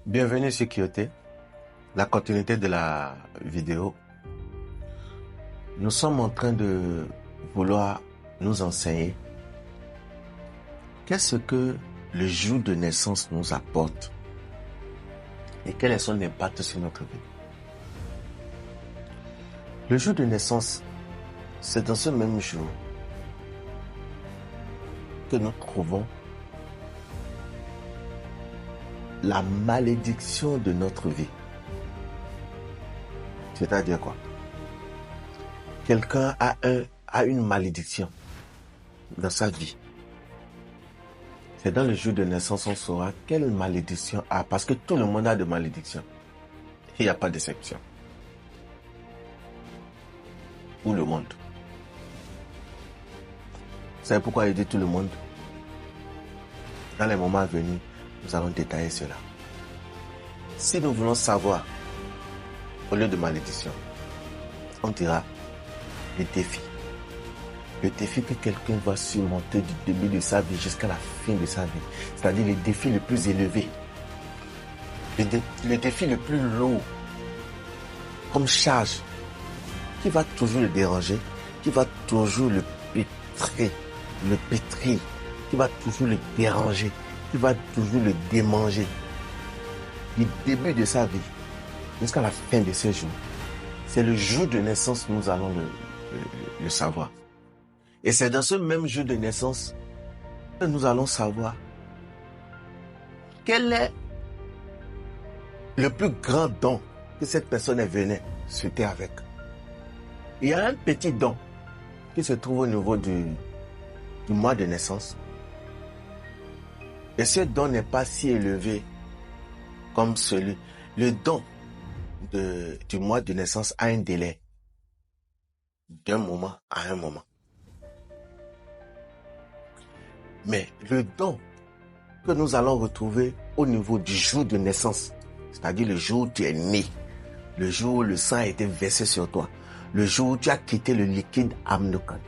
Bienvenue sur Kyoté, la continuité de la vidéo. Nous sommes en train de vouloir nous enseigner qu'est-ce que le jour de naissance nous apporte et quel est son impact sur notre vie. Le jour de naissance, c'est dans ce même jour que nous trouvons la malédiction de notre vie. C'est-à-dire quoi? Quelqu'un a une malédiction dans sa vie. C'est dans le jour de naissance on saura quelle malédiction a, parce que tout le monde a de malédictions. Il n'y a pas d'exception. Ou le monde. Vous savez pourquoi il dit tout le monde? Dans les moments à venir, nous allons détailler cela. Si nous voulons savoir, au lieu de malédiction, on dira le défi. Le défi que quelqu'un va surmonter du début de sa vie jusqu'à la fin de sa vie. C'est-à-dire le défi le plus élevé. Le défi le plus lourd. Comme charge. Qui va toujours le déranger. Qui va toujours le pétrir. Qui va toujours le déranger. Qui va toujours le démanger. Du début de sa vie jusqu'à la fin de ses jours. C'est le jour de naissance que nous allons le savoir. Et c'est dans ce même jour de naissance que nous allons savoir quel est le plus grand don que cette personne est venue sur terre avec. Il y a un petit don qui se trouve au niveau du mois de naissance. Et ce don n'est pas si élevé comme celui. Le don du mois de naissance a un délai d'un moment à un moment. Mais le don que nous allons retrouver au niveau du jour de naissance, c'est-à-dire le jour où tu es né, le jour où le sang a été versé sur toi, le jour où tu as quitté le liquide amnical,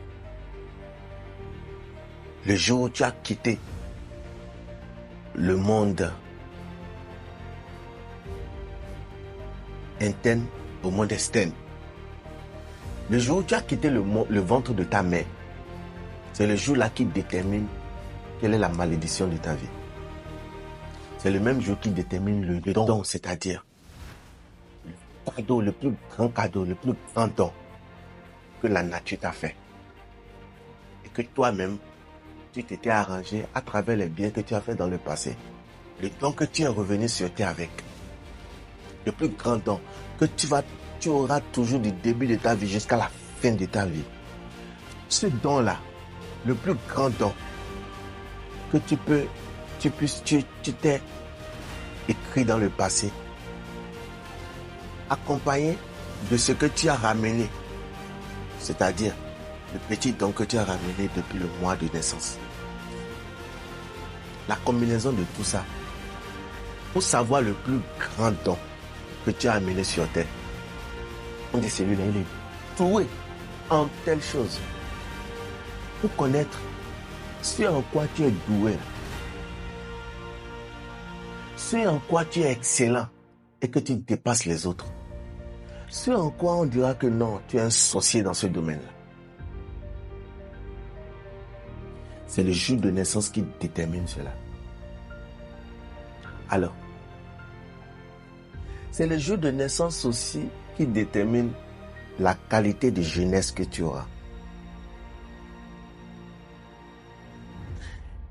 le jour où tu as quitté le monde interne au monde externe, le jour où tu as quitté le ventre de ta mère, c'est le jour-là qui détermine quelle est la malédiction de ta vie. C'est le même jour qui détermine le don, c'est-à-dire le cadeau, le plus grand cadeau, le plus grand don que la nature t'a fait. Et que toi-même, tu t'étais arrangé à travers les biens que tu as fait dans le passé. Le don que tu es revenu sur terre avec. Le plus grand don que tu auras toujours du début de ta vie jusqu'à la fin de ta vie. Ce don-là, le plus grand don que tu t'es écrit dans le passé, accompagné de ce que tu as ramené, c'est-à-dire le petit don que tu as ramené depuis le mois de naissance. La combinaison de tout ça, pour savoir le plus grand don que tu as amené sur terre, on dit celui-là, il est doué en telle chose. Pour connaître ce en quoi tu es doué, ce en quoi tu es excellent et que tu dépasses les autres, ce en quoi on dira que non, tu es un sorcier dans ce domaine-là. C'est le jour de naissance qui détermine cela. Alors, c'est le jour de naissance aussi qui détermine la qualité de jeunesse que tu auras.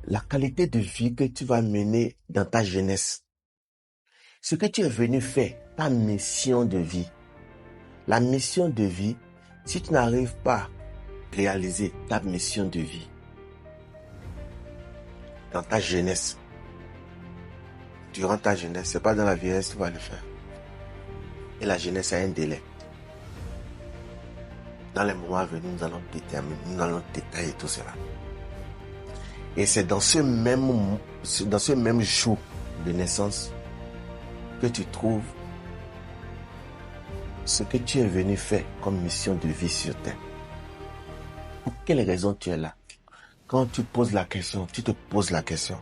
La qualité de vie que tu vas mener dans ta jeunesse. Ce que tu es venu faire, ta mission de vie. La mission de vie, si tu n'arrives pas à réaliser ta mission de vie dans ta jeunesse, durant ta jeunesse, c'est pas dans la vieillesse que tu vas le faire. Et la jeunesse a un délai. Dans les moments à venir, nous allons détailler tout cela. Et c'est dans ce même jour de naissance que tu trouves ce que tu es venu faire comme mission de vie sur terre. Pour quelle raison tu es là? Quand tu poses la question, tu te poses la question.